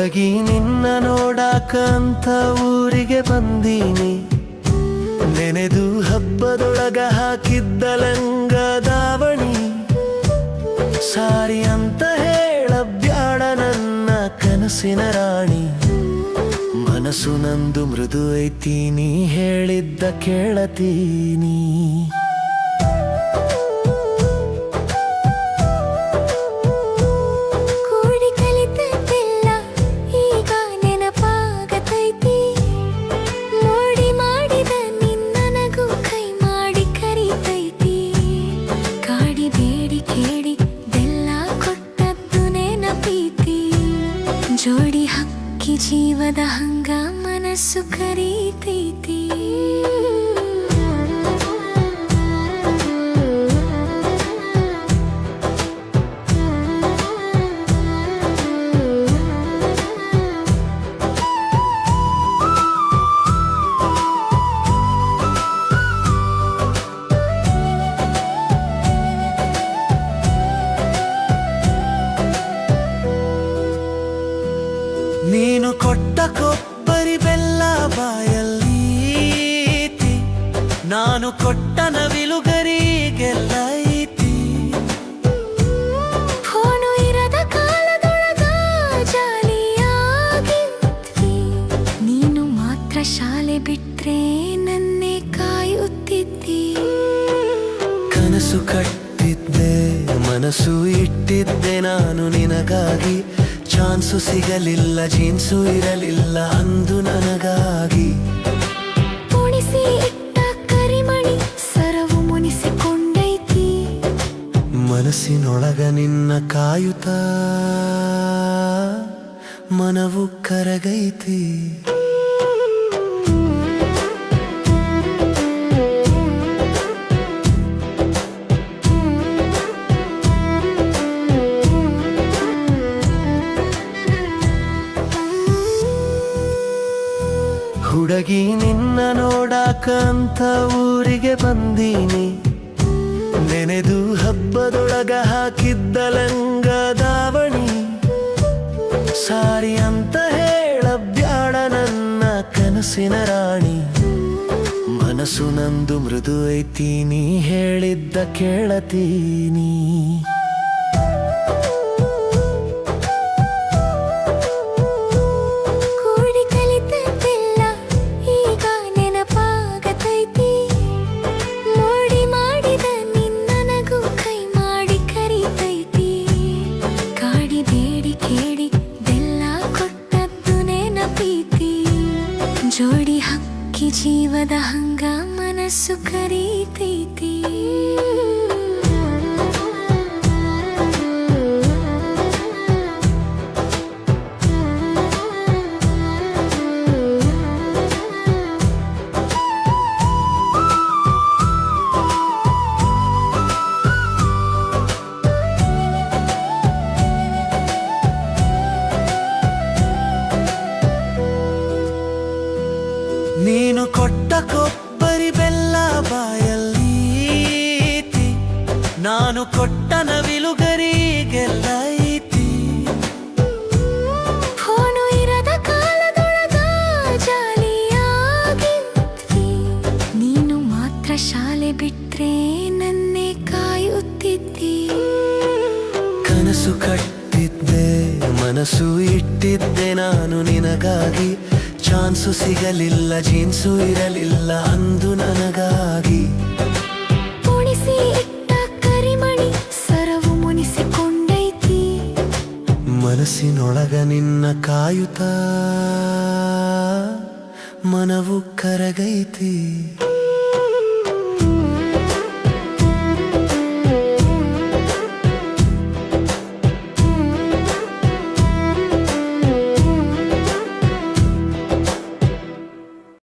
ಹುಡುಗಿ ನಿನ್ನ ನೋಡಾಕಂತ ಊರಿಗೆ ಬಂದೀನಿ, ನೆನೆದು ಹಬ್ಬದೊಳಗ ಹಾಕಿದ್ದ ಲಂಗ ದಾವಣಿ ಸಾರಿ ಅಂತ ಹೇಳ ಬ್ಯಾಡ ನನ್ನ ಕನಸಿನ ರಾಣಿ. ಮನಸ್ಸು ನಂದು ಮೃದು ಐತಿ, ನೀ ಹೇಳಿದ್ದ ಕೇಳತೀನಿ. ಜೋಡಿ ಹಕ್ಕಿ ಜೀವದ ಹಂಗ ಮನಸ್ಸು ಕರೀತೈತಿ. ನೀನು ಕೊಟ್ಟ ಕೊಬ್ಬರಿ ಬೆಲ್ಲ ಬಾಯಲ್ಲೀತಿ, ನಾನು ಕೊಟ್ಟ ನವಿಲುಗರಿಗೆಲ್ಲ ಐತಿ. ಫೋನು ಇರದ ಕಾಲದೊಳಗ ಜಾಲಿಯಾಗಿದ್ವಿ, ನೀನು ಮಾತ್ರ ಶಾಲೆ ಬಿಟ್ರೆ ನನ್ನೇ ಕಾಯುತ್ತಿದ್ದಿ. ಕನಸು ಕಟ್ಟಿದ್ದೆ, ಮನಸ್ಸು ಇಟ್ಟಿದ್ದೆ ನಾನು ನಿನಗಾಗಿ. ಚಾನ್ಸು ಸಿಗಲಿಲ್ಲ, ಜೀನ್ಸು ಇರಲಿಲ್ಲ ಅಂದು ನನಗಾಗಿ. ಉಣಿಸಿ ಇಟ್ಟ ಕರಿಮಣಿ ಸರವು ಮುನಿಸಿಕೊಂಡೈತಿ, ಮನಸ್ಸಿನೊಳಗ ನಿನ್ನ ಕಾಯುತ್ತಾ ಮನವು ಕರಗೈತಿ. ಹುಡುಗಿ ನಿನ್ನ ನೋಡಾಕಂತ ಊರಿಗೆ ಬಂದೀನಿ, ನೆನೆದು ಹಬ್ಬದೊಳಗ ಹಾಕಿದ್ದ ಲಂಗ ದಾವಣಿ ಸಾರಿ ಅಂತ ಹೇಳ ಬ್ಯಾಡ ನನ್ನ ಕನಸಿನ ರಾಣಿ. ಮನಸ್ಸು ನಂದು ಮೃದು ಐತಿ, ನೀ ಹೇಳಿದ್ದ ಕೇಳತೀನಿ. ಜೋಡಿ ಹಕ್ಕಿ ಜೀವದ ಹಂಗ ಮನಸ್ಸು ಕರೀತೈತಿ. ನೀನು ಕೊಟ್ಟ ಕೊಬ್ಬರಿ ಬೆಲ್ಲ ಬಾಯಲ್ಲೀತಿ, ನಾನು ಕೊಟ್ಟ ನವಿಲುಗರಿಗೆಲ್ಲ ಐತಿ. ಫೋನು ಇರದ ಕಾಲದೊಳಗ ಜಾಲಿಯಾಗಿದ್ವಿ, ನೀನು ಮಾತ್ರ ಶಾಲೆ ಬಿಟ್ರೆ ನನ್ನೇ ಕಾಯುತ್ತಿದ್ದಿ. ಕನಸು ಕಟ್ಟಿದ್ದೆ, ಮನಸ್ಸು ಇಟ್ಟಿದ್ದೆ ನಾನು ನಿನಗಾಗಿ. ಚಾನ್ಸು ಸಿಗಲಿಲ್ಲ, ಜೀನ್ಸು ಇರಲಿಲ್ಲ ಅಂದು ನನಗಾಗಿ. ಉಣಿಸಿ ಇಟ್ಟ ಕರಿಮಣಿ ಸರವು ಮುನಿಸಿಕೊಂಡೈತಿ, ಮನಸ್ಸಿನೊಳಗ ನಿನ್ನ ಕಾಯುತ್ತಾ ಮನವು ಕರಗೈತಿ.